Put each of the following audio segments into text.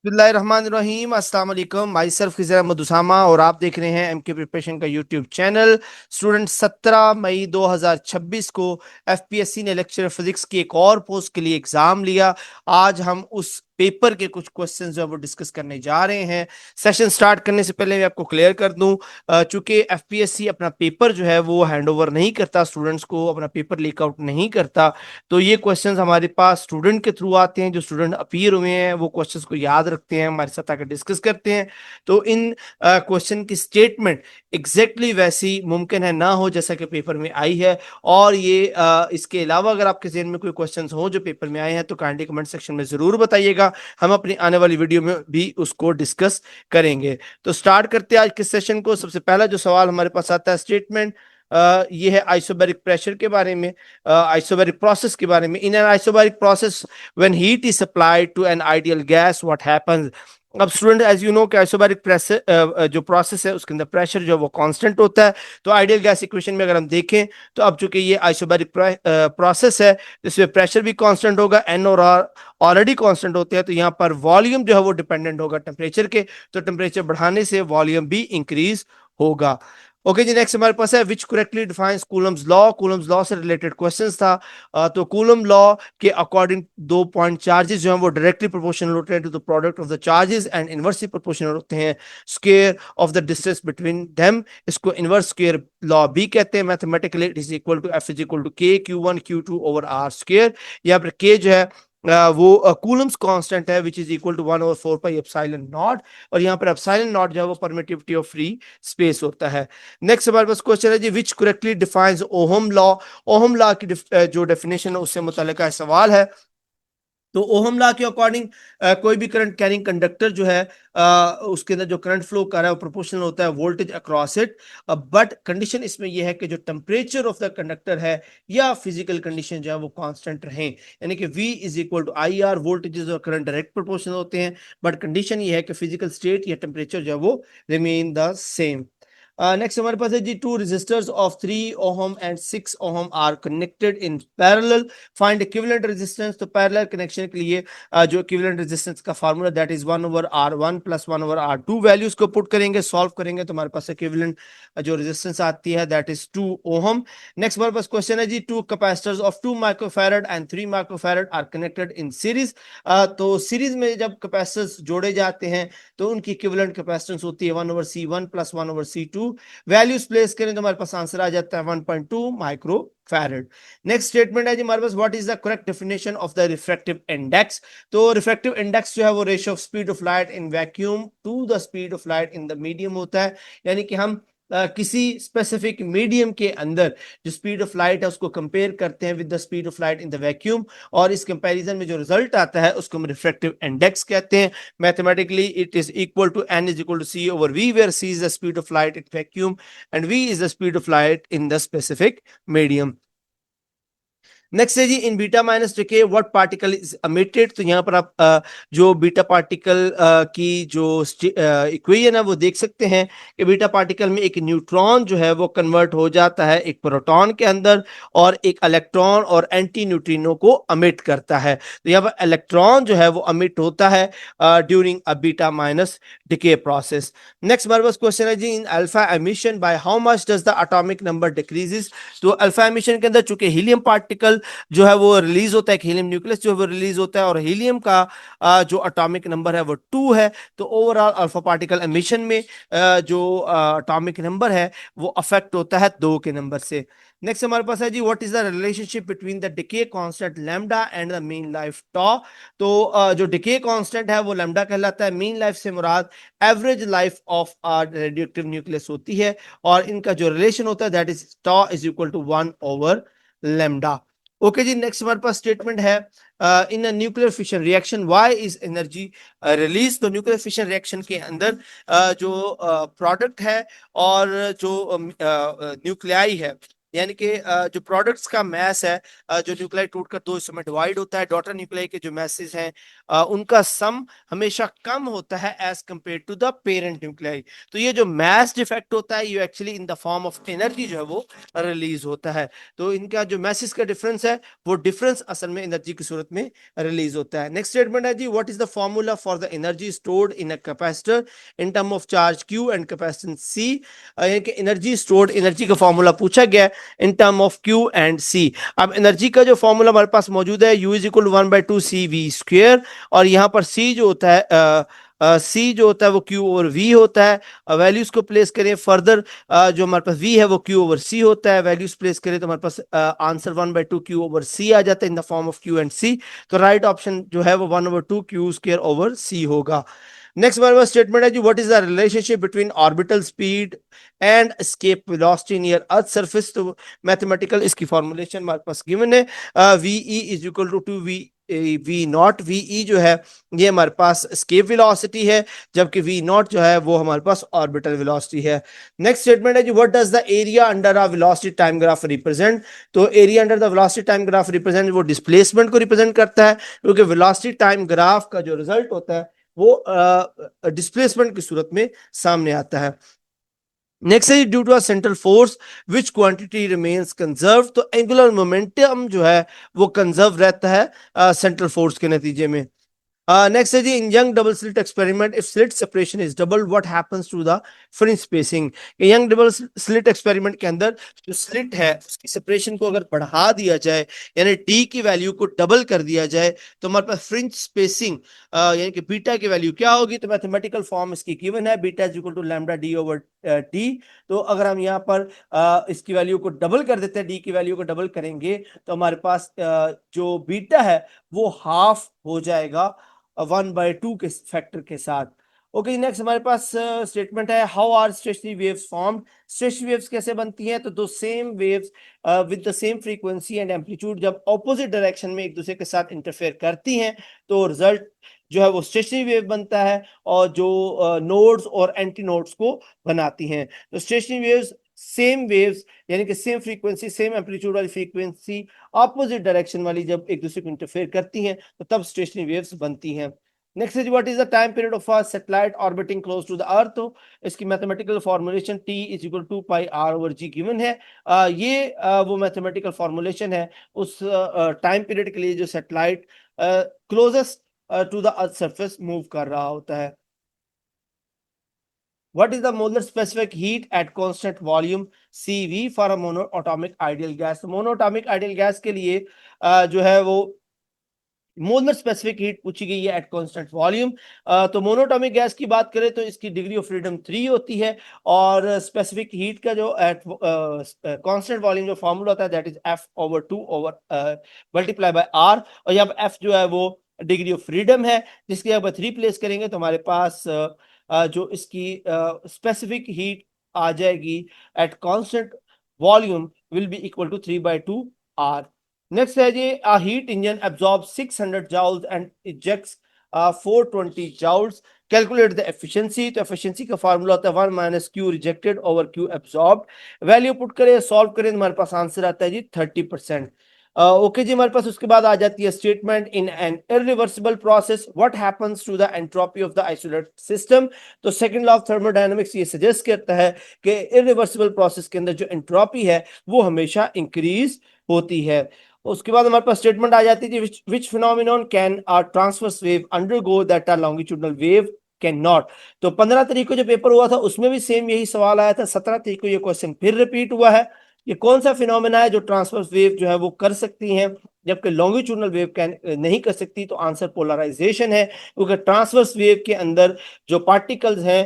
बिस्मिल्लाहिर्रहमानिर्रहीम अस्सलाम वालेकुम। माई सेल्फ खिज़र अहमद उसामा और आप देख रहे हैं एमके प्रिपरेशन का यूट्यूब चैनल। स्टूडेंट 17 मई 2026 को एफपीएससी ने लेक्चर फिजिक्स की एक और पोस्ट के लिए एग्जाम लिया। आज हम उस पेपर के कुछ क्वेश्चन जो है वो डिस्कस करने जा रहे हैं। सेशन स्टार्ट करने से पहले मैं आपको क्लियर कर दूं, चूंकि एफपीएससी अपना पेपर जो है वो हैंडओवर नहीं करता, स्टूडेंट्स को अपना पेपर लीक आउट नहीं करता, तो ये क्वेश्चंस हमारे पास स्टूडेंट के थ्रू आते हैं। जो स्टूडेंट अपीयर हुए हैं वो क्वेश्चंस को याद रखते हैं, हमारे साथ आकर डिस्कस करते हैं। तो इन क्वेश्चन की स्टेटमेंट एग्जैक्टली वैसी मुमकिन है ना हो जैसा कि पेपर में आई है। और ये इसके अलावा अगर आपके जहन में कोई क्वेश्चंस हो जो पेपर में आए हैं तो काइंडली कमेंट सेक्शन में जरूर बताइएगा, हम अपनी आने वाली वीडियो में भी उसको डिस्कस करेंगे। तो स्टार्ट करते हैं आज के सेशन को। सबसे पहला जो सवाल हमारे पास आता है स्टेटमेंट, ये है आइसोबैरिक प्रेशर के बारे में, आइसोबैरिक प्रोसेस के बारे में। In an isobaric process when heat is supplied to an ideal gas what happens. अब स्टूडेंट एज यू नो कि आइसोबैरिक प्रेशर जो प्रोसेस है उसके अंदर प्रेशर जो है वो कांस्टेंट होता है। तो आइडियल गैस इक्वेशन में अगर हम देखें तो अब चूंकि ये आइसोबैरिक प्रोसेस है तो इसमें प्रेशर भी कांस्टेंट होगा, एन और आर ऑलरेडी कांस्टेंट होते हैं, तो यहाँ पर वॉल्यूम जो है वो डिपेंडेंट होगा टेम्परेचर के, तो टेम्परेचर बढ़ाने से वॉल्यूम भी इंक्रीज होगा। ओके जी, नेक्स्ट हमारे पास है which correctly defines Coulomb's law. Coulomb's law से रिलेटेड क्वेश्चंस था। तो कूलम लॉ के अकॉर्डिंग दो पॉइंट चार्जेस जो हैं वो डायरेक्टली प्रोपोर्शनल होते हैं to the product of the charges and inversely proportional होते हैं square of the distance between them. इसको इनवर्स स्क्वायर लॉ भी कहते हैं। Mathematically it is equal to F is equal to K Q one Q two over are square. यहाँ पर K जो है वो कूलम्स कांस्टेंट है which is equal to 1/4 pi epsilon naught, और यहाँ पर एप्सिलॉन नॉट जो है वो परमिटिविटी ऑफ फ्री स्पेस होता है। नेक्स्ट हमारे पास क्वेश्चन है जी which correctly defines Ohm law. Ohm law की जो डेफिनेशन है उससे मुताल्लिक सवाल है। तो ओहम लॉ के अकॉर्डिंग कोई भी करंट कैरिंग कंडक्टर जो है उसके अंदर जो करंट फ्लो कर रहा है वो प्रोपोर्शनल होता है voltage across it. But condition इसमें यह है कि जो टेम्परेचर ऑफ द कंडक्टर है या फिजिकल कंडीशन जो है वो कांस्टेंट रहे, यानी कि V is equal to I R. Voltages और करंट डायरेक्ट प्रोपोर्शनल होते हैं, बट कंडीशन ये है कि फिजिकल स्टेट या टेम्परेचर जो है वो रिमेन द सेम। नेक्स्ट हमारे पास है जी two resistors of 3 ohm and 6 ohm are connected in parallel, find equivalent resistance. तो पैरेलल कनेक्शन के लिए जो इक्विवेलेंट रेजिस्टेंस का formula that is 1/R1 plus 1/R2 values को पुट करेंगे, सॉल्व करेंगे तो हमारे पास इक्विवेलेंट जो रेजिस्टेंस आती है दैट इज 2 ओहम। नेक्स्ट हमारे पास क्वेश्चन है जी two capacitors of 2 microfarad and 3 microfarad are connected in series. तो सीरीज में जब कैपेसिटर्स जोड़े जाते हैं तो उनकी इक्विवेलेंट कैपेसिटेंस होती है 1/C1 plus 1/C2। Values place करें तो हमारे पास आंसर आ जाता है 1.2 माइक्रो फैरड। नेक्स्ट स्टेटमेंट है जी हमारे पास what is the correct definition of the refractive index. तो रिफ्रैक्टिव इंडेक्स जो है वो ratio of speed of light in vacuum to the speed of light in the medium होता है, यानी कि हम किसी स्पेसिफिक मीडियम के अंदर जो स्पीड ऑफ लाइट है उसको कंपेयर करते हैं with the speed of light in the vacuum, और इस कंपैरिजन में जो रिजल्ट आता है उसको हम रिफ्रैक्टिव इंडेक्स कहते हैं। Mathematically it is equal to n is equal to c over v, where c is the speed of light in vacuum and v is the speed of light in the specific medium. Next है जी in beta minus decay what particle is emitted. तो यहाँ पर आप जो beta particle की जो equation है वो देख सकते हैं कि बीटा पार्टिकल में एक न्यूट्रॉन जो है वो कन्वर्ट हो जाता है एक प्रोटॉन के अंदर, और एक इलेक्ट्रॉन और एंटी न्यूट्रिनो को अमिट करता है। तो यहाँ पर इलेक्ट्रॉन जो है वो अमिट होता है during a beta minus decay process. Next हमारे पास क्वेश्चन है जी in alpha emission by how much does the atomic number decreases. तो अल्फा एमिशन के अंदर चूंकि हीलियम पार्टिकल जो है वो रिलीज होता है, हीलियम न्यूक्लियस जो है वो रिलीज होता है, और हीलियम का जो एटॉमिक नंबर है वो 2 है, तो ओवरऑल अल्फा पार्टिकल एमिशन में जो एटॉमिक नंबर है वो अफेक्ट होता है 2 के नंबर से। नेक्स्ट हमारे पास है जी what is the relationship between the decay constant lambda and the mean life tau. तो जो डिके कांस्टेंट है वो लैम्डा कहलाता है, मीन लाइफ से मुराद average life of radioactive nucleus होती है, और इनका जो रिलेशन होता है that is tau is equal to 1 over lambda. Okay जी, नेक्स्ट हमारे पास स्टेटमेंट है in nuclear fission reaction why is energy release. तो न्यूक्लियर फिशन रिएक्शन के अंदर जो प्रोडक्ट है और जो न्यूक्लियाई है, यानी कि जो प्रोडक्ट्स का मैस है, जो न्यूक्लियाई टूटकर 2 हिस्सों में डिवाइड होता है, डॉटर न्यूक्लियाई के जो मैसेज हैं उनका सम हमेशा कम होता है as compare to the parent nuclei. तो ये जो मैस डिफेक्ट होता है ये actually in the form of energy जो है वो रिलीज होता है। तो इनका जो मैसेज का डिफरेंस है वो डिफरेंस असल में एनर्जी की सूरत में रिलीज होता है। नेक्स्ट स्टेटमेंट है जी, what is the formula for the energy stored in a capacitor in term of charge Q and capacitance C। यानी कि एनर्जी स्टोर्ड, एनर्जी का फॉर्मूला पूछा गया in term of Q and C। अब energy का जो फॉर्मूला हमारे पास मौजूद है U is equal to 1/2 CV², और यहाँ पर C जो होता है सी जो होता है वो क्यू ओवर वी होता है। वैल्यूज को प्लेस करें फर्दर, जो हमारे पास वी है वो क्यू ओवर सी होता है। वैल्यूज प्लेस करें तो हमारे पास आंसर 1/2 क्यू ओवर सी आ जाता है in the form of Q and C. तो राइट ऑप्शन जो है वो 1/2 क्यू स्क्वायर ओवर सी होगा। नेक्स्ट हमारे पास स्टेटमेंट है जी, what is the relationship between orbital speed and escape velocity near earth surface. तो मैथमेटिकल इसकी फॉर्मुलेशन हमारे पास गिवन है, V is equal to V naught. V जो है ये हमारे पास एस्केप वेलोसिटी है, जबकि वी नॉट जो है वो हमारे पास ऑर्बिटल वेलोसिटी है। नेक्स्ट स्टेटमेंट है जी, what does the area under a velocity time graph represent. तो area under the velocity time graph represent वो डिस्प्लेसमेंट को रिप्रेजेंट करता है, क्योंकि वेलोसिटी टाइम ग्राफ का जो रिजल्ट होता है वो डिस्प्लेसमेंट की सूरत में सामने आता है। नेक्स्ट है due to a central force which quantity remains conserve. तो एंगुलर मोमेंटम जो है वो कंजर्व रहता है सेंट्रल फोर्स के नतीजे में। नेक्स्ट है जी, in Young double slit experiment if slit separation is double what happens to the fringe spacing. Young double slit experiment के अंदर जो स्लिट है उसकी सेपरेशन को अगर बढ़ा दिया जाए, यानी डी की वैल्यू को डबल कर दिया जाए, तो हमारे पास फ्रिंज स्पेसिंग यानी कि बीटा की वैल्यू क्या होगी। तो मैथमेटिकल फॉर्म इसकी गिवन है, beta is equal to lambda D over D. तो अगर हम यहाँ पर इसकी वैल्यू को डबल कर देते हैं, डी की वैल्यू को डबल करेंगे, तो हमारे पास जो बीटा है वो हाफ हो जाएगा 1/2 के फैक्टर के साथ। ओके, नेक्स्ट हमारे पास स्टेटमेंट है, how are stationary waves formed. Stationary waves कैसे बनती हैं। तो दो same waves with the same frequency and amplitude जब ऑपोजिट डायरेक्शन में एक दूसरे के साथ इंटरफेयर करती हैं तो रिजल्ट जो है वो स्टेशनरी वेव बनता है, और जो नोड्स और एंटी नोड्स को बनाती हैं। तो स्टेशनरी वेव्स सेम वेव्स यानी कि सेम फ्रीक्वेंसी सेम एम्पलीट्यूड वाली फ्रीक्वेंसी ऑपोजिट डायरेक्शन वाली जब एक दूसरे को इंटरफेयर करती हैं तो तब स्टेशनरी वेव्स बनती हैं। Next is what is the time period of a satellite orbiting close to the earth. तो इसकी mathematical formulation T is equal to pi R over G given है। वो मैथमेटिकल फॉर्मुलेशन है उस टाइम पीरियड के लिए जो satellite closest to the earth surface move कर रहा होता है। What is the molar specific heat at constant volume CV for a monoatomic ideal gas। तो monoatomic ideal gas के लिए जो है वो मोलर स्पेसिफिक हीट पूछी गई है एट कांस्टेंट वॉल्यूम। तो मोनोटॉमिक गैस की बात करें तो इसकी डिग्री ऑफ फ्रीडम 3 होती है, और स्पेसिफिक हीट का जो एट कांस्टेंट वॉल्यूम जो फॉर्मूला होता है that is F/2 over multiply by R। और यहाँ पर F जो है वो डिग्री ऑफ फ्रीडम है, जिसकी यहाँ पर 3 प्लेस करेंगे तो हमारे पास जो इसकी स्पेसिफिक हीट आ जाएगी at constant volume will be equal to 3/2 R। Next है जी, a heat engine absorbs 600 joules and ejects 420 joules। Calculate the efficiency. तो एफिशिएंसी का फार्मूला होता है 1 minus Q rejected over Q absorbed. Value put करें solve करें तो हमारे पास आंसर आता है जी 30%। ओके जी, हमारे पास उसके बाद आ जाती है statement, in an irreversible process what happens to the entropy of the isolated system. तो सेकंड लॉ ऑफ थर्मोडायनामिक्स ये सजेस्ट करता है कि इरिवर्सिबल प्रोसेस के अंदर जो एंट्रोपी है वो हमेशा इंक्रीज होती है। उसके बाद हमारे पास स्टेटमेंट आ जाती है which phenomenon can are transverse wave undergo that are longitudinal wave can not. तो 15 तारीख को जो पेपर हुआ था उसमें भी सेम यही सवाल आया था, 17 तारीख को ये क्वेश्चन फिर रिपीट हुआ है। ये कौन सा फिनोमेना है जो ट्रांसवर्स वेव जो है वो कर सकती हैं जबकि लॉन्गिट्यूडनल वेव कैन नहीं कर सकती। तो आंसर पोलराइजेशन है, क्योंकि ट्रांसवर्स वेव के अंदर जो पार्टिकल्स हैं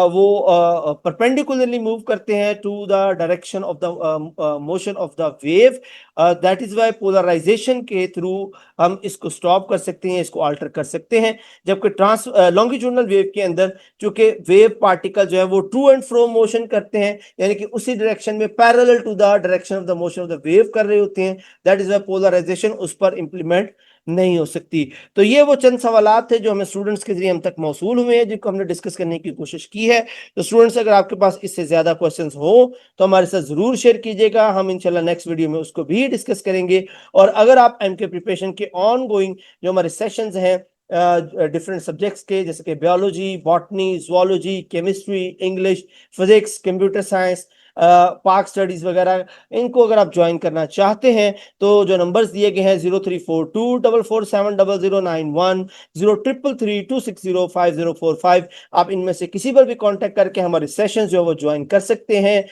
वो परपेंडिकुलरली मूव करते हैं to the direction of the motion of the wave. That is why polarisation के थ्रू हम इसको स्टॉप कर सकते हैं, इसको अल्टर कर सकते हैं। जबकि लॉन्गिट्यूडनल वेव के अंदर चूंकि वेव पार्टिकल जो है वो टू एंड फ्रो मोशन करते हैं, यानी कि उसी डायरेक्शन में parallel to the direction of the motion of the wave कर रहे होते हैं, दैट इज वाई पोलराइजेशन उस पर इंप्लीमेंट नहीं हो सकती। तो ये वो चंद सवालात थे जो हमें स्टूडेंट्स के जरिए हम तक मौसूल हुए हैं, जिनको हमने डिस्कस करने की कोशिश की है। तो स्टूडेंट्स, अगर आपके पास इससे ज्यादा क्वेश्चंस हो तो हमारे साथ जरूर शेयर कीजिएगा, हम इंशाल्लाह नेक्स्ट वीडियो में उसको भी डिस्कस करेंगे। और अगर आप एमके प्रिपरेशन के ऑन गोइंग जो हमारे सेशंस हैं डिफरेंट सब्जेक्ट्स के, जैसे कि biology, botany, zoology, chemistry, English, physics, computer science, Pak studies वगैरह, इनको अगर आप ज्वाइन करना चाहते हैं तो जो नंबर्स दिए गए हैं 034244700091, 0333260505, आप इनमें से किसी पर भी कांटेक्ट करके हमारे सेशंस जो है वो ज्वाइन कर सकते हैं।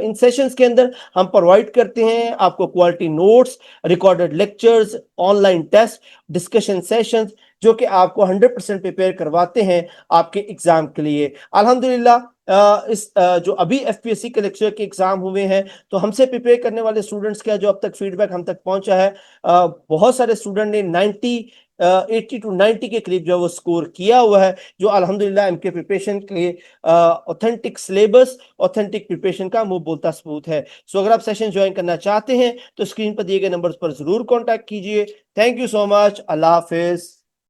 इन सेशंस के अंदर हम प्रोवाइड करते हैं आपको quality notes, recorded lectures, online test, discussion sessions, जो कि आपको 100% प्रिपेयर करवाते हैं आपके एग्जाम के लिए। अल्हम्दुलिल्लाह जो अभी एफपीएससी के लेक्चर के एग्जाम हुए हैं, तो हमसे प्रिपेयर करने वाले स्टूडेंट्स का जो अब तक फीडबैक हम तक पहुंचा है, बहुत सारे स्टूडेंट ने 80 to 90 के करीब जो वो स्कोर किया हुआ है, जो अल्हम्दुलिल्लाह एमके प्रिपरेशन के लिए ऑथेंटिक सिलेबस, ऑथेंटिक प्रिपरेशन का मुंह बोलता सबूत है। सो अगर आप सेशन ज्वाइन करना चाहते हैं तो स्क्रीन पर दिए गए नंबर्स पर जरूर कॉन्टैक्ट कीजिए। Thank you so much. Allah Hafiz.